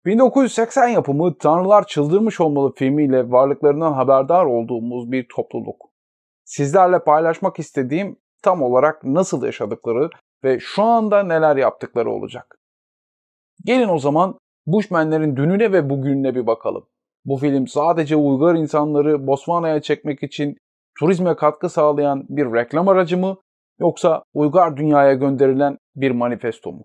1980 yapımı Tanrılar Çıldırmış Olmalı filmiyle varlıklarından haberdar olduğumuz bir topluluk. Sizlerle paylaşmak istediğim tam olarak nasıl yaşadıkları ve şu anda neler yaptıkları olacak. Gelin o zaman Bushmenlerin dününe ve bugününe bir bakalım. Bu film sadece uygar insanları Botswana'ya çekmek için turizme katkı sağlayan bir reklam aracı mı, yoksa uygar dünyaya gönderilen bir manifesto mu?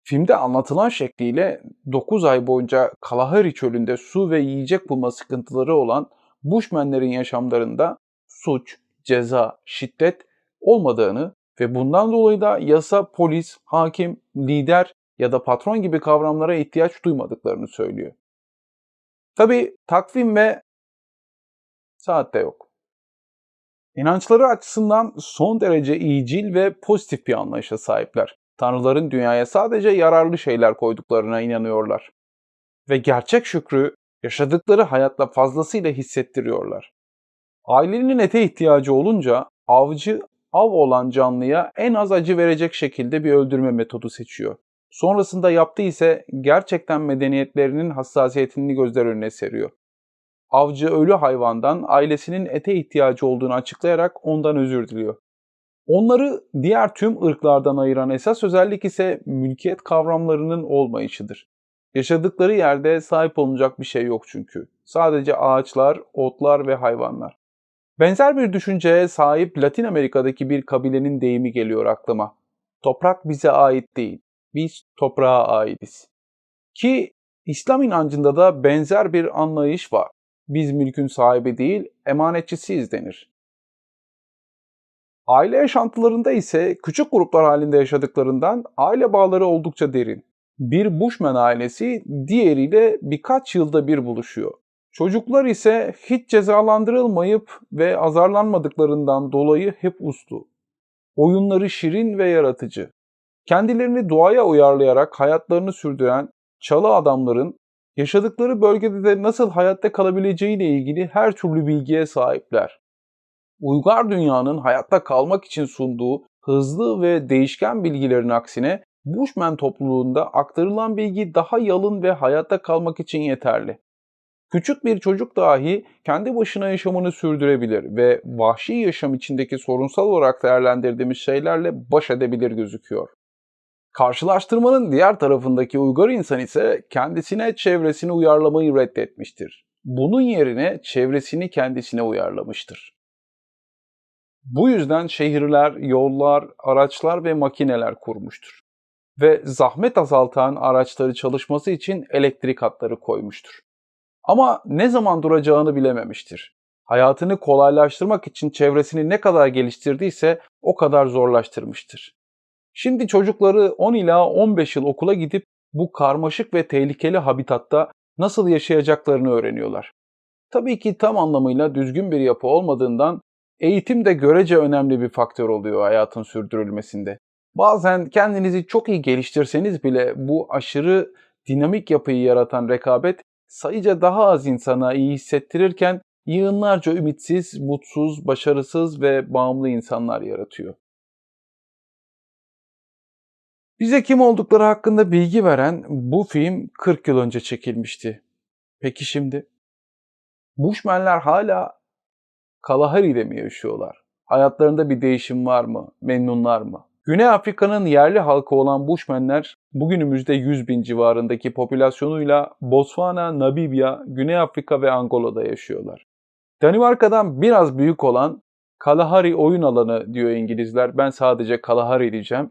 Filmde anlatılan şekliyle 9 ay boyunca Kalahari çölünde su ve yiyecek bulma sıkıntıları olan Bushmenlerin yaşamlarında suç, ceza, şiddet olmadığını ve bundan dolayı da yasa, polis, hakim, lider ya da patron gibi kavramlara ihtiyaç duymadıklarını söylüyor. Tabii takvim ve saat de yok. İnançları açısından son derece iyicil ve pozitif bir anlayışa sahipler. Tanrıların dünyaya sadece yararlı şeyler koyduklarına inanıyorlar. Ve gerçek şükrü yaşadıkları hayatla fazlasıyla hissettiriyorlar. Ailenin ete ihtiyacı olunca avcı av olan canlıya en az acı verecek şekilde bir öldürme metodu seçiyor. Sonrasında yaptığı ise gerçekten medeniyetlerinin hassasiyetini gözler önüne seriyor. Avcı ölü hayvandan ailesinin ete ihtiyacı olduğunu açıklayarak ondan özür diliyor. Onları diğer tüm ırklardan ayıran esas özellik ise mülkiyet kavramlarının olmayışıdır. Yaşadıkları yerde sahip olunacak bir şey yok çünkü. Sadece ağaçlar, otlar ve hayvanlar. Benzer bir düşünceye sahip Latin Amerika'daki bir kabilenin deyimi geliyor aklıma. Toprak bize ait değil, biz toprağa aitiz. Ki İslam inancında da benzer bir anlayış var. Biz mülkün sahibi değil, emanetçisiyiz denir. Aile yaşantılarında ise küçük gruplar halinde yaşadıklarından aile bağları oldukça derin. Bir Bushman ailesi diğeriyle birkaç yılda bir buluşuyor. Çocuklar ise hiç cezalandırılmayıp ve azarlanmadıklarından dolayı hep uslu. Oyunları şirin ve yaratıcı. Kendilerini doğaya uyarlayarak hayatlarını sürdüren çalı adamların yaşadıkları bölgede de nasıl hayatta kalabileceğiyle ilgili her türlü bilgiye sahipler. Uygar dünyanın hayatta kalmak için sunduğu hızlı ve değişken bilgilerin aksine Bushman topluluğunda aktarılan bilgi daha yalın ve hayatta kalmak için yeterli. Küçük bir çocuk dahi kendi başına yaşamını sürdürebilir ve vahşi yaşam içindeki sorunsal olarak değerlendirdiğimiz şeylerle baş edebilir gözüküyor. Karşılaştırmanın diğer tarafındaki uygar insan ise kendisine çevresini uyarlamayı reddetmiştir. Bunun yerine çevresini kendisine uyarlamıştır. Bu yüzden şehirler, yollar, araçlar ve makineler kurmuştur. Ve zahmet azaltan araçları çalışması için elektrik hatları koymuştur. Ama ne zaman duracağını bilememiştir. Hayatını kolaylaştırmak için çevresini ne kadar geliştirdiyse o kadar zorlaştırmıştır. Şimdi çocukları 10 ila 15 yıl okula gidip bu karmaşık ve tehlikeli habitatta nasıl yaşayacaklarını öğreniyorlar. Tabii ki tam anlamıyla düzgün bir yapı olmadığından eğitim de görece önemli bir faktör oluyor hayatın sürdürülmesinde. Bazen kendinizi çok iyi geliştirseniz bile bu aşırı dinamik yapıyı yaratan rekabet sayıca daha az insana iyi hissettirirken yığınlarca ümitsiz, mutsuz, başarısız ve bağımlı insanlar yaratıyor. Bize kim oldukları hakkında bilgi veren bu film 40 yıl önce çekilmişti. Peki şimdi? Bushmenler hala Kalahari'de mi yaşıyorlar? Hayatlarında bir değişim var mı? Memnunlar mı? Güney Afrika'nın yerli halkı olan Bushmenler bugünümüzde 100 bin civarındaki popülasyonuyla Botswana, Namibya, Güney Afrika ve Angola'da yaşıyorlar. Danimarka'dan biraz büyük olan Kalahari oyun alanı diyor İngilizler. Ben sadece Kalahari diyeceğim.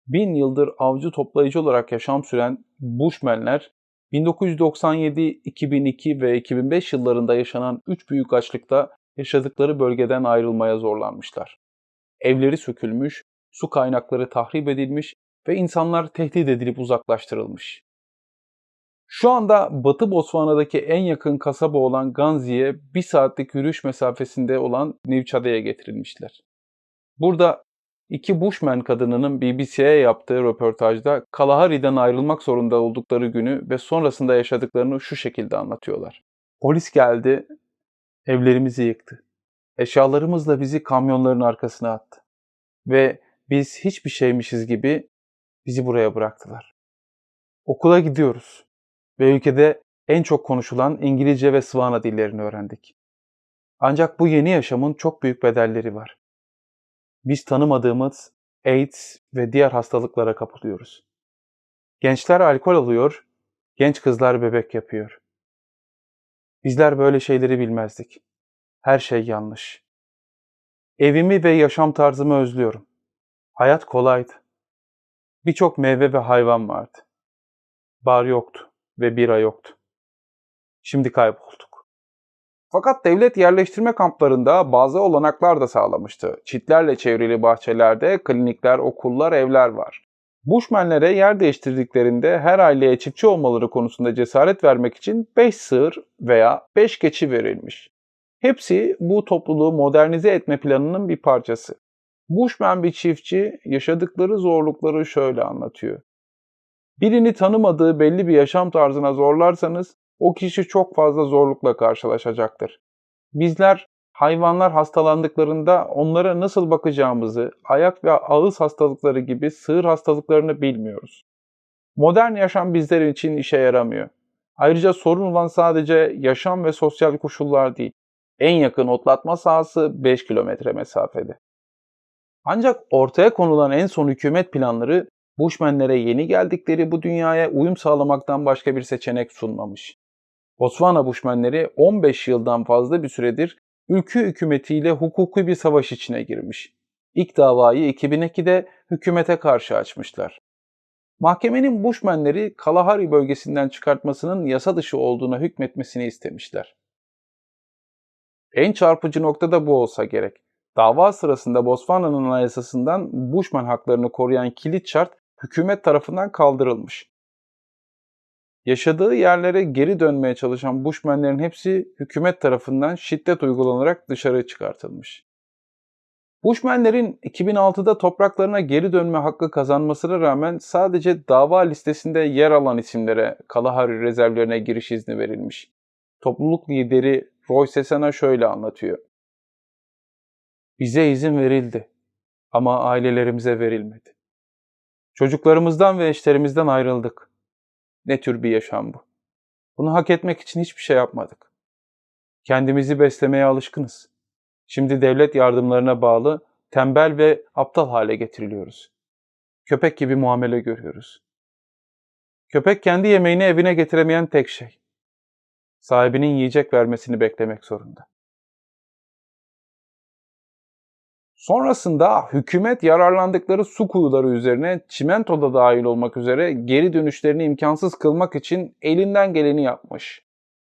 1000 yıldır avcı toplayıcı olarak yaşam süren Bushmenler 1997, 2002 ve 2005 yıllarında yaşanan 3 büyük açlıkta yaşadıkları bölgeden ayrılmaya zorlanmışlar. Evleri sökülmüş, su kaynakları tahrip edilmiş ve insanlar tehdit edilip uzaklaştırılmış. Şu anda Batı Botswana'daki en yakın kasaba olan Ganzi'ye 1 saatlik yürüyüş mesafesinde olan Nivçade'ye getirilmişler. Burada iki Bushman kadınının BBC'ye yaptığı röportajda Kalahari'den ayrılmak zorunda oldukları günü ve sonrasında yaşadıklarını şu şekilde anlatıyorlar. Polis geldi, evlerimizi yıktı. Eşyalarımızla bizi kamyonların arkasına attı. Ve biz hiçbir şeymişiz gibi bizi buraya bıraktılar. Okula gidiyoruz. ve ülkede en çok konuşulan İngilizce ve Svana dillerini öğrendik. Ancak bu yeni yaşamın çok büyük bedelleri var. Biz tanımadığımız AIDS ve diğer hastalıklara kapılıyoruz. Gençler alkol alıyor, genç kızlar bebek yapıyor. Bizler böyle şeyleri bilmezdik. Her şey yanlış. Evimi ve yaşam tarzımı özlüyorum. Hayat kolaydı. Birçok meyve ve hayvan vardı. Bar yoktu ve bira yoktu. Şimdi kaybolduk. Fakat devlet yerleştirme kamplarında bazı olanaklar da sağlamıştı. Çitlerle çevrili bahçelerde klinikler, okullar, evler var. Bushmenlere yer değiştirdiklerinde her aileye çiftçi olmaları konusunda cesaret vermek için 5 sığır veya 5 keçi verilmiş. Hepsi bu topluluğu modernize etme planının bir parçası. Bushman bir çiftçi yaşadıkları zorlukları şöyle anlatıyor. Birini tanımadığı belli bir yaşam tarzına zorlarsanız o kişi çok fazla zorlukla karşılaşacaktır. Bizler hayvanlar hastalandıklarında onlara nasıl bakacağımızı, ayak ve ağız hastalıkları gibi sığır hastalıklarını bilmiyoruz. Modern yaşam bizler için işe yaramıyor. Ayrıca sorun olan sadece yaşam ve sosyal koşullar değil. En yakın otlatma sahası 5 kilometre mesafede. Ancak ortaya konulan en son hükümet planları Bushmenlere yeni geldikleri bu dünyaya uyum sağlamaktan başka bir seçenek sunmamış. Botswana Bushmenleri 15 yıldan fazla bir süredir ülke hükümetiyle hukuki bir savaş içine girmiş. İlk davayı 2002'de hükümete karşı açmışlar. Mahkemenin Bushmenleri Kalahari bölgesinden çıkartmasının yasa dışı olduğuna hükmetmesini istemişler. En çarpıcı nokta da bu olsa gerek. Dava sırasında Botswana'nın anayasasından Bushman haklarını koruyan kilit şart hükümet tarafından kaldırılmış. Yaşadığı yerlere geri dönmeye çalışan Bushmenlerin hepsi hükümet tarafından şiddet uygulanarak dışarı çıkartılmış. Bushmenlerin 2006'da topraklarına geri dönme hakkı kazanmasına rağmen sadece dava listesinde yer alan isimlere Kalahari rezervlerine giriş izni verilmiş. Topluluk lideri Roy Sesana şöyle anlatıyor. Bize izin verildi ama ailelerimize verilmedi. Çocuklarımızdan ve eşlerimizden ayrıldık. Ne tür bir yaşam bu? Bunu hak etmek için hiçbir şey yapmadık. Kendimizi beslemeye alışkınız. Şimdi devlet yardımlarına bağlı, tembel ve aptal hale getiriliyoruz. Köpek gibi muamele görüyoruz. Köpek kendi yemeğini evine getiremeyen tek şey. Sahibinin yiyecek vermesini beklemek zorunda. Sonrasında hükümet yararlandıkları su kuyuları üzerine çimento da dahil olmak üzere geri dönüşlerini imkansız kılmak için elinden geleni yapmış.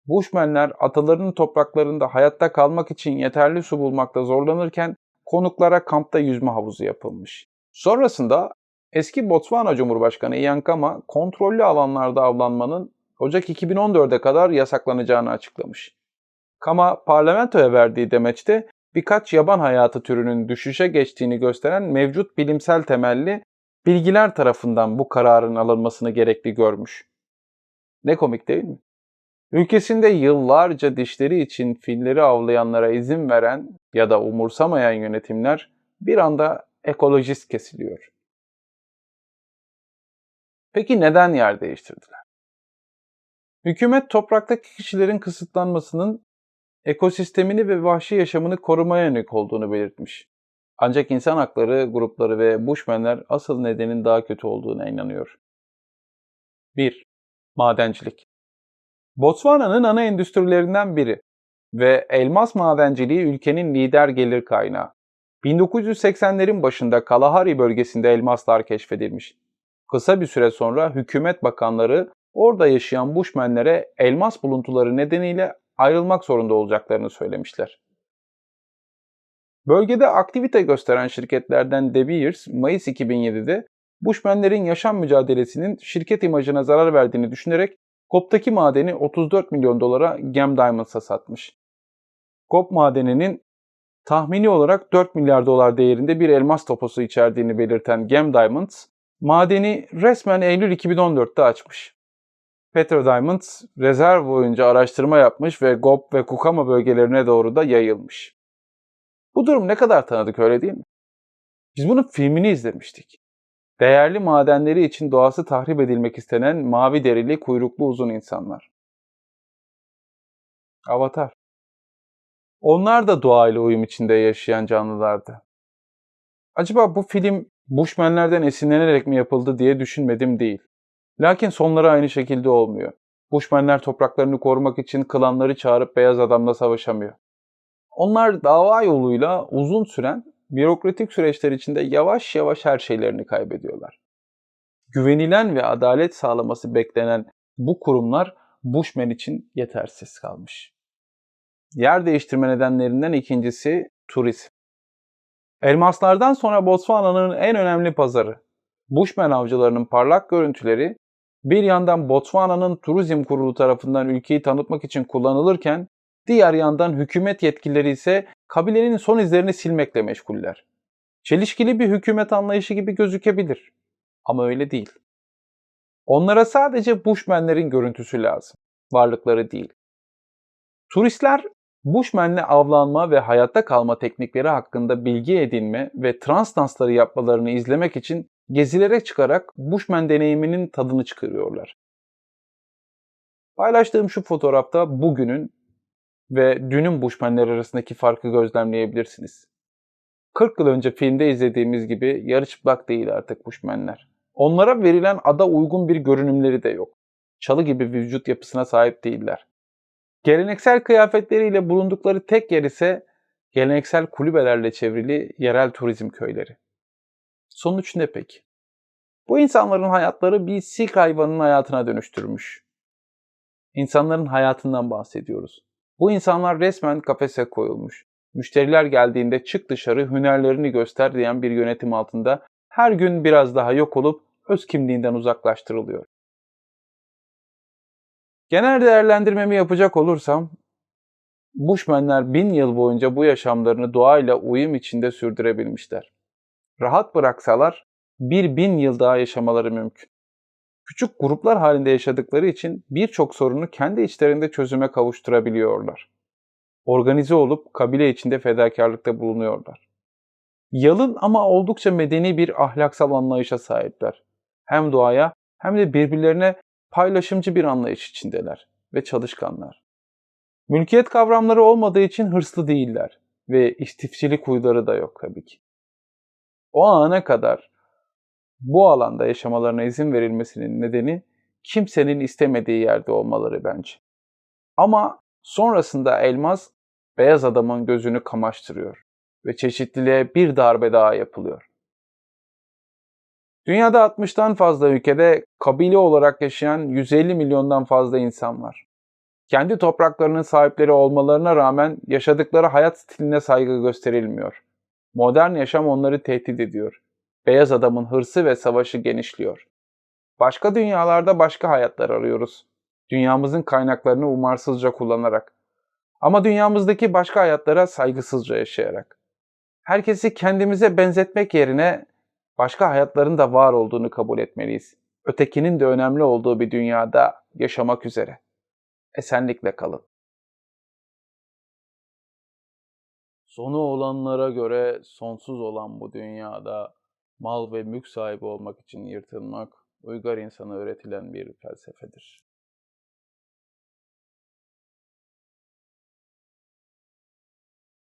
Bushmenler atalarının topraklarında hayatta kalmak için yeterli su bulmakta zorlanırken konuklara kampta yüzme havuzu yapılmış. Sonrasında eski Botswana Cumhurbaşkanı Ian Khama kontrollü alanlarda avlanmanın Ocak 2014'e kadar yasaklanacağını açıklamış. Khama parlamentoya verdiği demeçte birkaç yaban hayatı türünün düşüşe geçtiğini gösteren mevcut bilimsel temelli bilgiler tarafından bu kararın alınmasını gerekli görmüş. Ne komik değil mi? Ülkesinde yıllarca dişleri için filleri avlayanlara izin veren ya da umursamayan yönetimler bir anda ekolojist kesiliyor. Peki neden yer değiştirdiler? Hükümet topraktaki kişilerin kısıtlanmasının ekosistemini ve vahşi yaşamını korumaya yönelik olduğunu belirtmiş. Ancak insan hakları grupları ve Bushmenler asıl nedenin daha kötü olduğuna inanıyor. 1. Madencilik. Botswana'nın ana endüstrilerinden biri ve elmas madenciliği ülkenin lider gelir kaynağı. 1980'lerin başında Kalahari bölgesinde elmaslar keşfedilmiş. Kısa bir süre sonra hükümet bakanları orada yaşayan Bushmenlere elmas buluntuları nedeniyle ayrılmak zorunda olacaklarını söylemişler. Bölgede aktivite gösteren şirketlerden De Beers, Mayıs 2007'de Bushmenlerin yaşam mücadelesinin şirket imajına zarar verdiğini düşünerek Kop'taki madeni 34 milyon dolara Gem Diamonds'a satmış. Kop madeninin tahmini olarak 4 milyar dolar değerinde bir elmas toposu içerdiğini belirten Gem Diamonds, madeni resmen Eylül 2014'te açmış. Petro Diamonds, rezerv boyunca araştırma yapmış ve Gop ve Kukama bölgelerine doğru da yayılmış. Bu durum ne kadar tanıdık öyle değil mi? Biz bunun filmini izlemiştik. Değerli madenleri için doğası tahrip edilmek istenen mavi derili kuyruklu uzun insanlar. Avatar. Onlar da doğayla uyum içinde yaşayan canlılardı. Acaba bu film Bushmenlerden esinlenerek mi yapıldı diye düşünmedim değil. Lakin sonları aynı şekilde olmuyor. Bushmenler topraklarını korumak için klanları çağırıp beyaz adamla savaşamıyor. Onlar dava yoluyla uzun süren bürokratik süreçler içinde yavaş yavaş her şeylerini kaybediyorlar. Güvenilen ve adalet sağlaması beklenen bu kurumlar Bushmen için yetersiz kalmış. Yer değiştirme nedenlerinden ikincisi turizm. Elmaslardan sonra Botswana'nın en önemli pazarı. Bushman avcılarının parlak görüntüleri bir yandan Botswana'nın turizm kurulu tarafından ülkeyi tanıtmak için kullanılırken diğer yandan hükümet yetkilileri ise kabilenin son izlerini silmekle meşguller. Çelişkili bir hükümet anlayışı gibi gözükebilir ama öyle değil. Onlara sadece Bushmenlerin görüntüsü lazım, varlıkları değil. Turistler Bushmen'le avlanma ve hayatta kalma teknikleri hakkında bilgi edinme ve trans dansları yapmalarını izlemek için gezilere çıkarak Bushman deneyiminin tadını çıkarıyorlar. Paylaştığım şu fotoğrafta bugünün ve dünün Bushmenler arasındaki farkı gözlemleyebilirsiniz. 40 yıl önce filmde izlediğimiz gibi yarı çıplak değil artık Bushmenler. Onlara verilen ada uygun bir görünümleri de yok. Çalı gibi bir vücut yapısına sahip değiller. Geleneksel kıyafetleriyle bulundukları tek yer ise geleneksel kulübelerle çevrili yerel turizm köyleri. Sonuç ne peki? Bu insanların hayatları bir sirk hayvanının hayatına dönüştürmüş. İnsanların hayatından bahsediyoruz. Bu insanlar resmen kafese koyulmuş. Müşteriler geldiğinde çık dışarı hünerlerini göster diyen bir yönetim altında her gün biraz daha yok olup öz kimliğinden uzaklaştırılıyor. Genel değerlendirmemi yapacak olursam, Bushmenler 1000 yıl boyunca bu yaşamlarını doğayla uyum içinde sürdürebilmişler. Rahat bıraksalar 1000 yıl daha yaşamaları mümkün. Küçük gruplar halinde yaşadıkları için birçok sorunu kendi içlerinde çözüme kavuşturabiliyorlar. Organize olup kabile içinde fedakarlıkta bulunuyorlar. Yalın ama oldukça medeni bir ahlaksal anlayışa sahipler. Hem doğaya hem de birbirlerine paylaşımcı bir anlayış içindeler ve çalışkanlar. Mülkiyet kavramları olmadığı için hırslı değiller ve istifçilik huyları da yok tabii ki. O ana kadar bu alanda yaşamalarına izin verilmesinin nedeni kimsenin istemediği yerde olmaları bence. Ama sonrasında elmas beyaz adamın gözünü kamaştırıyor ve çeşitliliğe bir darbe daha yapılıyor. Dünyada 60'tan fazla ülkede kabile olarak yaşayan 150 milyondan fazla insan var. Kendi topraklarının sahipleri olmalarına rağmen yaşadıkları hayat stiline saygı gösterilmiyor. Modern yaşam onları tehdit ediyor. Beyaz adamın hırsı ve savaşı genişliyor. Başka dünyalarda başka hayatlar arıyoruz. Dünyamızın kaynaklarını umarsızca kullanarak. Ama dünyamızdaki başka hayatlara saygısızca yaşayarak. Herkesi kendimize benzetmek yerine başka hayatların da var olduğunu kabul etmeliyiz. Ötekinin de önemli olduğu bir dünyada yaşamak üzere. Esenlikle kalın. Sonu olanlara göre sonsuz olan bu dünyada mal ve mülk sahibi olmak için yırtınmak, uygar insana öğretilen bir felsefedir.